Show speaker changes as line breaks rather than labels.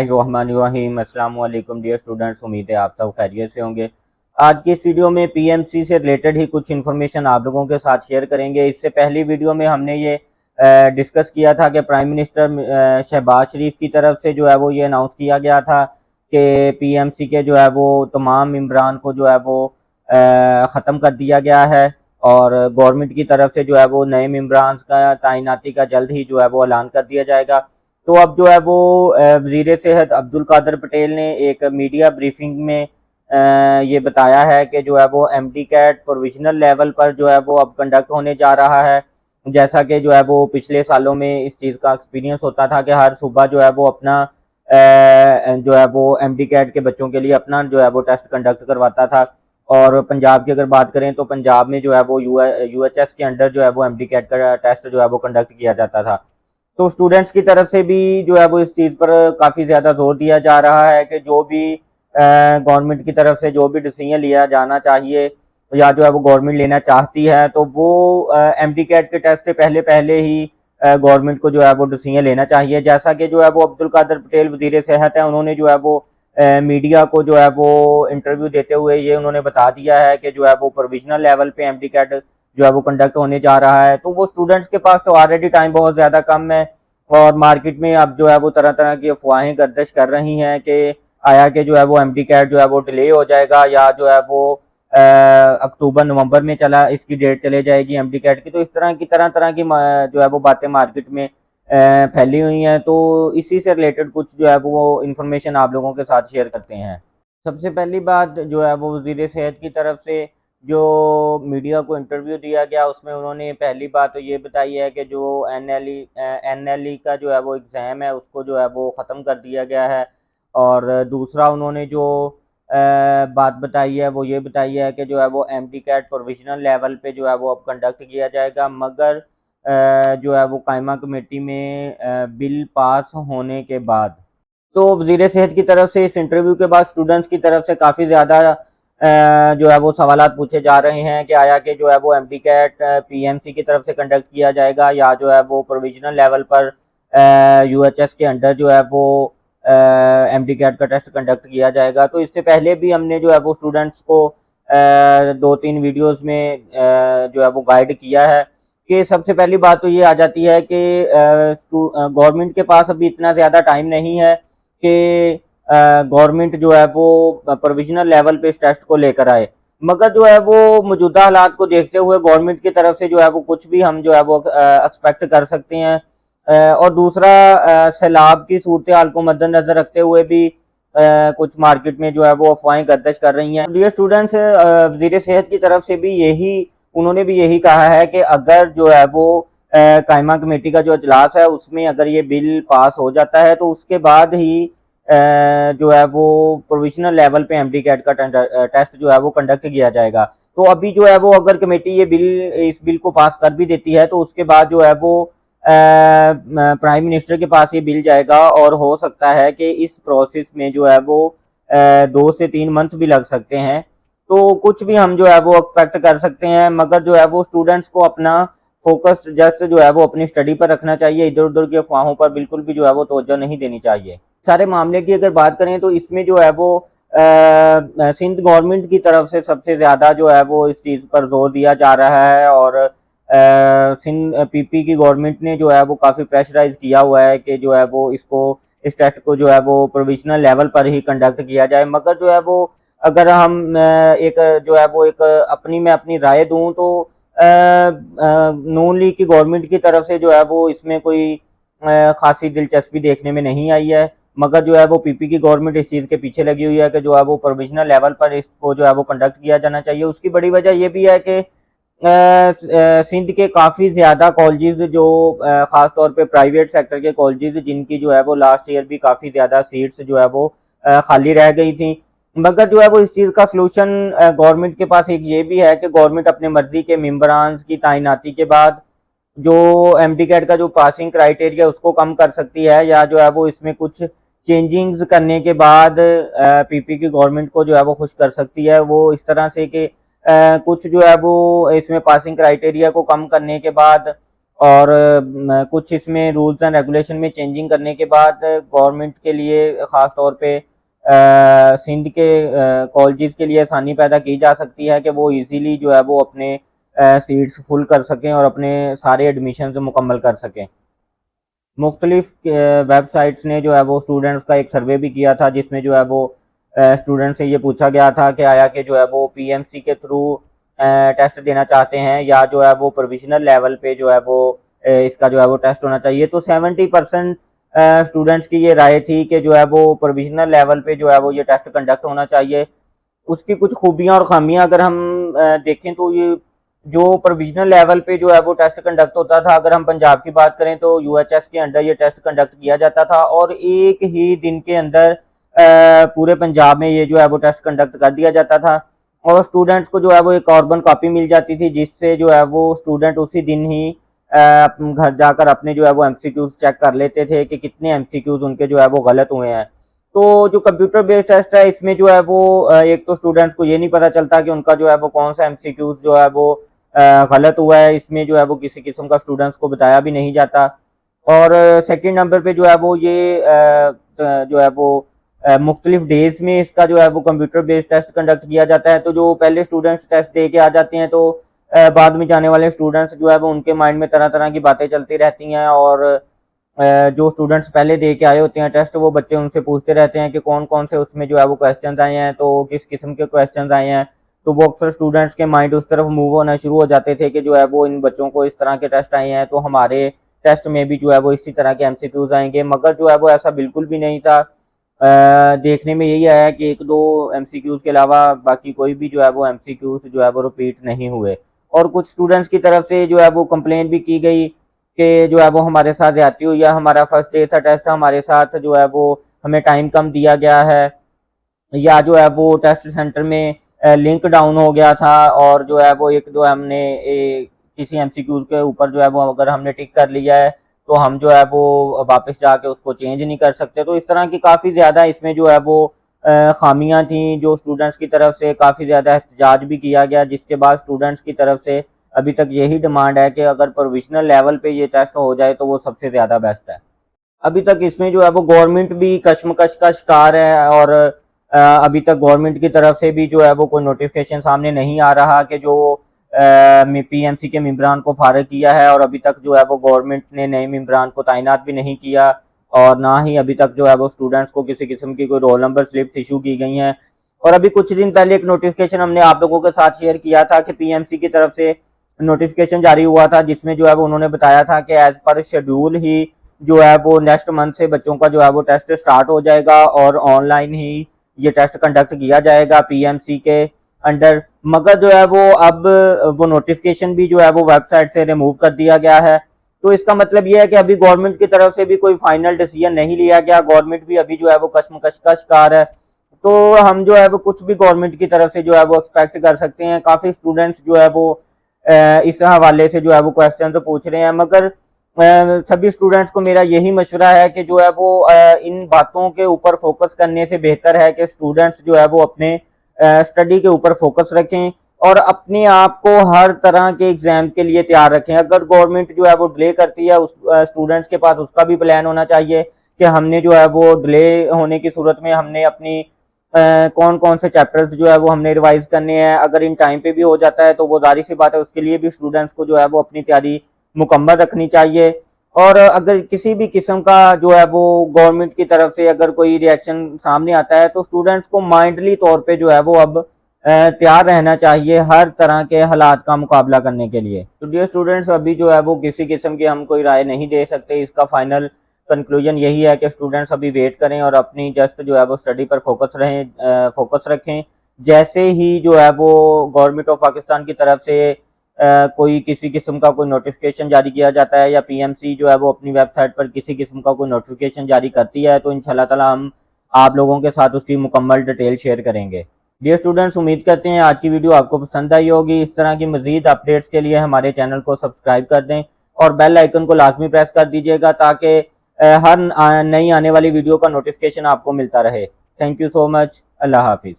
बिस्मिल्लाहिर्रहमानिर्रहीम। अस्सलाम वालेकुम डियर स्टूडेंट्स, उम्मीद है आप सब खैरियत से होंगे। आज की इस वीडियो में पीएमसी से रिलेटेड ही कुछ इन्फॉर्मेशन आप लोगों के साथ शेयर करेंगे। इससे पहली वीडियो में हमने ये डिस्कस किया था कि प्राइम मिनिस्टर शहबाज शरीफ की तरफ से जो है वो ये अनाउंस किया गया था कि पीएमसी के जो है वो तमाम मेंबरान को जो है वो ख़त्म कर दिया गया है और गवर्नमेंट की तरफ से जो है वो नए मेंबरान का तैनाती का जल्द ही जो है वो ऐलान कर दिया जाएगा। तो अब जो है वो वज़ीर सेहत अब्दुल कादर पटेल ने एक मीडिया ब्रीफिंग में ये बताया है कि जो है वो एमडी कैट प्रोविजनल लेवल पर जो है वो अब कंडक्ट होने जा रहा है। जैसा कि जो है वो पिछले सालों में इस चीज़ का एक्सपीरियंस होता था कि हर सुबह जो है वो अपना जो है वो एमडी कैट के बच्चों के लिए अपना जो है वो टेस्ट कंडक्ट करवाता था। और पंजाब की अगर बात करें तो पंजाब में जो है वो यूएचएस के अंडर जो है वो एमडी कैट का टेस्ट जो है वो कंडक्ट किया जाता था। तो स्टूडेंट्स की तरफ से भी जो है वो इस चीज़ पर काफ़ी ज़्यादा जोर दिया जा रहा है कि जो भी गवर्नमेंट की तरफ से जो भी डिसीजन लिया जाना चाहिए या जो है वो गवर्नमेंट लेना चाहती है तो वो एमडी कैट के टेस्ट से पहले पहले ही गवर्नमेंट को जो है वो डिसीजन लेना चाहिए। जैसा कि जो है वो अब्दुल कादर पटेल वज़ीर सेहत है, उन्होंने जो है वो मीडिया को जो है वो इंटरव्यू देते हुए ये उन्होंने बता दिया है कि जो है वो प्रोविजनल लेवल पे एमडी कैट जो है वो कंडक्ट होने जा रहा है। तो वो स्टूडेंट्स के पास तो ऑलरेडी टाइम बहुत ज़्यादा कम है और मार्केट में अब जो है वो तरह तरह की अफवाहें गर्दिश कर रही हैं कि आया कि जो है वो एमडी कैट जो है वो डिले हो जाएगा या जो है वो अक्टूबर नवंबर में चला इसकी डेट चले जाएगी एमडी कैट की। तो इस तरह की जो है वो बातें मार्केट में फैली हुई हैं। तो इसी से रिलेटेड कुछ जो है वो इंफॉर्मेशन आप लोगों के साथ शेयर करते हैं। सबसे पहली बात जो है वो वज़ीर सेहत की तरफ से जो मीडिया को इंटरव्यू दिया गया उसमें उन्होंने पहली बात तो ये बताई है कि जो एनएलई का जो है वो एग्ज़ाम है उसको जो है वो ख़त्म कर दिया गया है। और दूसरा उन्होंने जो बात बताई है वो ये बताई है कि जो है वो एमडी कैट प्रोविजनल लेवल पे जो है वो अब कंडक्ट किया जाएगा, मगर जो है वो कायमा कमेटी में बिल पास होने के बाद। तो वज़ीर सेहत की तरफ से इस इंटरव्यू के बाद स्टूडेंट्स की तरफ से काफ़ी ज़्यादा जो है वो सवालात पूछे जा रहे हैं कि आया कि जो है वो एमडी कैट पीएमसी की तरफ से कंडक्ट किया जाएगा या जो है वो प्रोविजनल लेवल पर यूएचएस के अंडर जो है वो एमडी कैट का टेस्ट कंडक्ट किया जाएगा। तो इससे पहले भी हमने जो है वो स्टूडेंट्स को 2-3 वीडियोस में जो है वो गाइड किया है कि सबसे पहली बात तो ये आ जाती है कि गवर्नमेंट के पास अभी इतना ज़्यादा टाइम नहीं है कि गवर्नमेंट जो है वो प्रोविजनल लेवल पे इस टेस्ट को लेकर आए, मगर जो है वो मौजूदा हालात को देखते हुए गवर्नमेंट की तरफ से जो है वो कुछ भी हम जो है वो एक्सपेक्ट कर सकते हैं। और दूसरा सैलाब की सूरत हाल को मद्देनजर रखते हुए भी कुछ मार्केट में जो है वो अफवाहें गर्दिश कर रही हैं। डियर स्टूडेंट्स, वज़ीर सेहत की तरफ से भी उन्होंने भी यही कहा है कि अगर जो है वो कायमा कमेटी का जो इजलास है उसमें अगर ये बिल पास हो जाता है तो उसके बाद ही जो है वो प्रोविजनल लेवल पे एमडी कैट का टेस्ट जो है वो कंडक्ट किया जाएगा। तो अभी जो है वो अगर कमेटी इस बिल को पास कर भी देती है तो उसके बाद जो है वो प्राइम मिनिस्टर के पास ये बिल जाएगा और हो सकता है कि इस प्रोसेस में जो है वो 2 से 3 मंथ भी लग सकते हैं। तो कुछ भी हम जो है वो एक्सपेक्ट कर सकते हैं, मगर जो है वो स्टूडेंट्स को अपना फोकस जस्ट जो है वो अपनी स्टडी पर रखना चाहिए, इधर उधर की अफवाहों पर बिल्कुल भी जो है वो तवज्जो नहीं देनी चाहिए। सारे मामले की अगर बात करें तो इसमें जो है वो सिंध गवर्नमेंट की तरफ से सबसे ज़्यादा जो है वो इस चीज़ पर जोर दिया जा रहा है और सिंध पीपी की गवर्नमेंट ने जो है वो काफ़ी प्रेशराइज किया हुआ है कि जो है वो इस टेस्ट को जो है वो प्रोविजनल लेवल पर ही कंडक्ट किया जाए। मगर जो है वो अगर हम मैं अपनी राय दूं तो नून लीग की गवर्नमेंट की तरफ से जो है वो इसमें कोई खासी दिलचस्पी देखने में नहीं आई है, मगर जो है वो पीपी की गवर्नमेंट इस चीज़ के पीछे लगी हुई है कि जो है वो प्रोविजनल लेवल पर इसको जो है वो कंडक्ट किया जाना चाहिए। उसकी बड़ी वजह ये भी है कि सिंध के काफ़ी ज़्यादा कॉलेजेस जो ख़ास तौर पे प्राइवेट सेक्टर के कॉलेजेस जिनकी जो है वो लास्ट ईयर भी काफ़ी ज़्यादा सीट्स जो है वो खाली रह गई थी, मगर जो है वो इस चीज़ का सलूशन गवर्नमेंट के पास एक ये भी है कि गवर्नमेंट अपने मर्जी के मेंबरान की तैनाती के बाद जो एमडी कैट का जो पासिंग क्राइटेरिया उसको कम कर सकती है या जो है वो इसमें कुछ चेंजिंग्स करने के बाद पीपी की गवर्नमेंट को जो है वो खुश कर सकती है। वो इस तरह से कि कुछ जो है वो इसमें पासिंग क्राइटेरिया को कम करने के बाद और कुछ इसमें रूल्स एंड रेगुलेशन में चेंजिंग करने के बाद गवर्नमेंट के लिए ख़ास तौर पे सिंध के कॉलेजेस के लिए आसानी पैदा की जा सकती है कि वो इजीली जो है वो अपने सीट्स फुल कर सकें और अपने सारे एडमिशन मुकम्मल कर सकें। मुख्तलिफ वेबसाइट्स ने जो है वो स्टूडेंट्स का एक सर्वे भी किया था, जिसमें जो है वो स्टूडेंट से ये पूछा गया था कि आया कि जो है वो पीएमसी के थ्रू टेस्ट देना चाहते हैं या जो है वो प्रोविजनल लेवल पे जो है वो इसका जो है वो टेस्ट होना चाहिए। तो 70% स्टूडेंट्स की ये राय थी कि जो है वो प्रोविजनल लेवल पे जो है वो ये टेस्ट कंडक्ट होना चाहिए। उसकी कुछ खूबियां और खामियां अगर हम देखें तो ये जो प्रोविजनल लेवल पे जो है वो टेस्ट कंडक्ट होता था, अगर हम पंजाब की बात करें तो यूएचएस के अंडर ये टेस्ट कंडक्ट किया जाता था और एक ही दिन के अंदर पूरे पंजाब में ये जो है वो टेस्ट कंडक्ट कर दिया जाता था और स्टूडेंट्स को जो है वो एक कार्बन कॉपी मिल जाती थी, जिससे जो है वो स्टूडेंट उसी दिन ही घर जाकर अपने जो है वो एमसीक्यूज चेक कर लेते थे कि कितने एमसीक्यूज उनके जो है वो गलत हुए हैं। तो जो कंप्यूटर बेस्ड टेस्ट है इसमें जो है वो एक तो स्टूडेंट्स को ये नहीं पता चलता कि उनका जो है वो कौन सा एमसीक्यूज जो है वो गलत हुआ है, इसमें जो है वो किसी किस्म का स्टूडेंट्स को बताया भी नहीं जाता। और सेकंड नंबर पे जो है वो ये जो है वो मुख्तलिफ डेज में इसका जो है वो कंप्यूटर बेस्ड टेस्ट कंडक्ट किया जाता है। तो जो पहले स्टूडेंट्स टेस्ट दे के आ जाते हैं तो बाद में जाने वाले स्टूडेंट्स जो है वो उनके माइंड में तरह तरह की बातें चलती रहती हैं और जो स्टूडेंट्स पहले दे के आए होते हैं टेस्ट, वो बच्चे उनसे पूछते रहते हैं कि कौन कौन से उसमें जो है वो क्वेश्चंस आए हैं, तो किस किस्म के क्वेश्चंस आए हैं। तो वो अक्सर स्टूडेंट्स के माइंड उस तरफ मूव होना शुरू हो जाते थे कि जो है वो इन बच्चों को इस तरह के टेस्ट आए हैं तो हमारे टेस्ट में भी जो है वो इसी तरह के एमसीक्यूज आएंगे, मगर जो है वो ऐसा बिल्कुल भी नहीं था। देखने में यही आया कि एक दो एमसीक्यूज के अलावा बाकी कोई भी जो है वो एमसीक्यूज जो है वो रिपीट नहीं हुए। और कुछ स्टूडेंट्स की तरफ से जो है वो कंप्लेन भी की गई कि जो है वो हमारे साथ ज्यादती हुई है, हमारा फर्स्ट डे था टेस्ट, हमारे साथ जो है वो हमें टाइम कम दिया गया है, या जो है वो टेस्ट सेंटर में लिंक डाउन हो गया था और जो है वो एक जो हमने किसी एमसीक्यूज के ऊपर जो है वो अगर हमने टिक कर लिया है तो हम जो है वो वापस जाके उसको चेंज नहीं कर सकते। तो इस तरह की काफ़ी ज़्यादा इसमें जो है वो खामियां थी, जो स्टूडेंट्स की तरफ से काफ़ी ज़्यादा एहतजाज भी किया गया, जिसके बाद स्टूडेंट्स की तरफ से अभी तक यही डिमांड है कि अगर प्रोविजनल लेवल पे ये टेस्ट हो जाए तो वो सबसे ज़्यादा बेस्ट है। अभी तक इसमें जो है वो गवर्नमेंट भी कशमकश का शिकार है और अभी तक गवर्नमेंट की तरफ से भी जो है वो कोई नोटिफिकेशन सामने नहीं आ रहा कि जो पीएमसी के मेंबरान को फारिग किया है, और अभी तक जो है वो गवर्नमेंट ने नए मेंबरान को तैनात भी नहीं किया और ना ही अभी तक जो है वो स्टूडेंट्स को किसी किस्म की कोई रोल नंबर स्लिप इशू की गई हैं। और अभी कुछ दिन पहले एक नोटिफिकेशन हमने आप लोगों के साथ शेयर किया था कि पीएमसी की तरफ से नोटिफिकेशन जारी हुआ था, जिसमें जो है वो उन्होंने बताया था कि एज पर शेड्यूल ही जो है वो नेक्स्ट मंथ से बच्चों का जो है वो टेस्ट स्टार्ट हो जाएगा और ऑनलाइन ही ये टेस्ट कंडक्ट किया जाएगा पीएमसी के अंडर। मगर जो है वो अब वो नोटिफिकेशन भी जो है वो वेबसाइट से रिमूव कर दिया गया है। तो इसका मतलब ये है कि अभी गवर्नमेंट की तरफ से भी कोई फाइनल डिसीजन नहीं लिया गया, गवर्नमेंट भी अभी जो है वो कशमकश का शिकार है। तो हम जो है वो कुछ भी गवर्नमेंट की तरफ से जो है वो एक्सपेक्ट कर सकते हैं। काफ़ी स्टूडेंट्स जो है वो इस हवाले से जो है वो क्वेश्चन तो पूछ रहे हैं, मगर सभी स्टूडेंट्स को मेरा यही मशवरा है कि जो है वो इन बातों के ऊपर फोकस करने से बेहतर है कि स्टूडेंट्स जो है वो अपने स्टडी के ऊपर फोकस रखें और अपने आप को हर तरह के एग्जाम के लिए तैयार रखें। अगर गवर्नमेंट जो है वो डिले करती है, उस स्टूडेंट्स के पास उसका भी प्लान होना चाहिए कि हमने जो है वो डिले होने की सूरत में हमने अपनी कौन कौन से चैप्टर्स जो है वो हमने रिवाइज करने हैं। अगर इन टाइम पे भी हो जाता है तो वो जाहिर सी बात है, उसके लिए भी स्टूडेंट्स को जो है वो अपनी तैयारी मुकम्मल रखनी चाहिए। और अगर किसी भी किस्म का जो है वो गवर्नमेंट की तरफ से अगर कोई रिएक्शन सामने आता है तो स्टूडेंट्स को माइंडली तौर पे जो है वो अब तैयार रहना चाहिए हर तरह के हालात का मुकाबला करने के लिए। तो डियर स्टूडेंट्स, अभी जो है वो किसी किस्म की हम कोई राय नहीं दे सकते। इसका फाइनल कंक्लूजन यही है कि स्टूडेंट्स अभी वेट करें और अपनी जस्ट जो है वो स्टडी पर फोकस रखें। जैसे ही जो है वो गवर्नमेंट ऑफ पाकिस्तान की तरफ से कोई किसी किस्म का कोई नोटिफिकेशन जारी किया जाता है या पीएमसी जो है वो अपनी वेबसाइट पर किसी किस्म का कोई नोटिफिकेशन जारी करती है तो इंशाल्लाह ताला हम आप लोगों के साथ उसकी मुकम्मल डिटेल शेयर करेंगे। डियर स्टूडेंट्स, उम्मीद करते हैं आज की वीडियो आपको पसंद आई होगी। इस तरह की मजीद अपडेट्स के लिए हमारे चैनल को सब्सक्राइब कर दें और बेल आइकन को लाजमी प्रेस कर दीजिएगा ताकि हर नई आने वाली वीडियो का नोटिफिकेशन आपको मिलता रहे। Thank you so much. अल्लाह हाफिज़।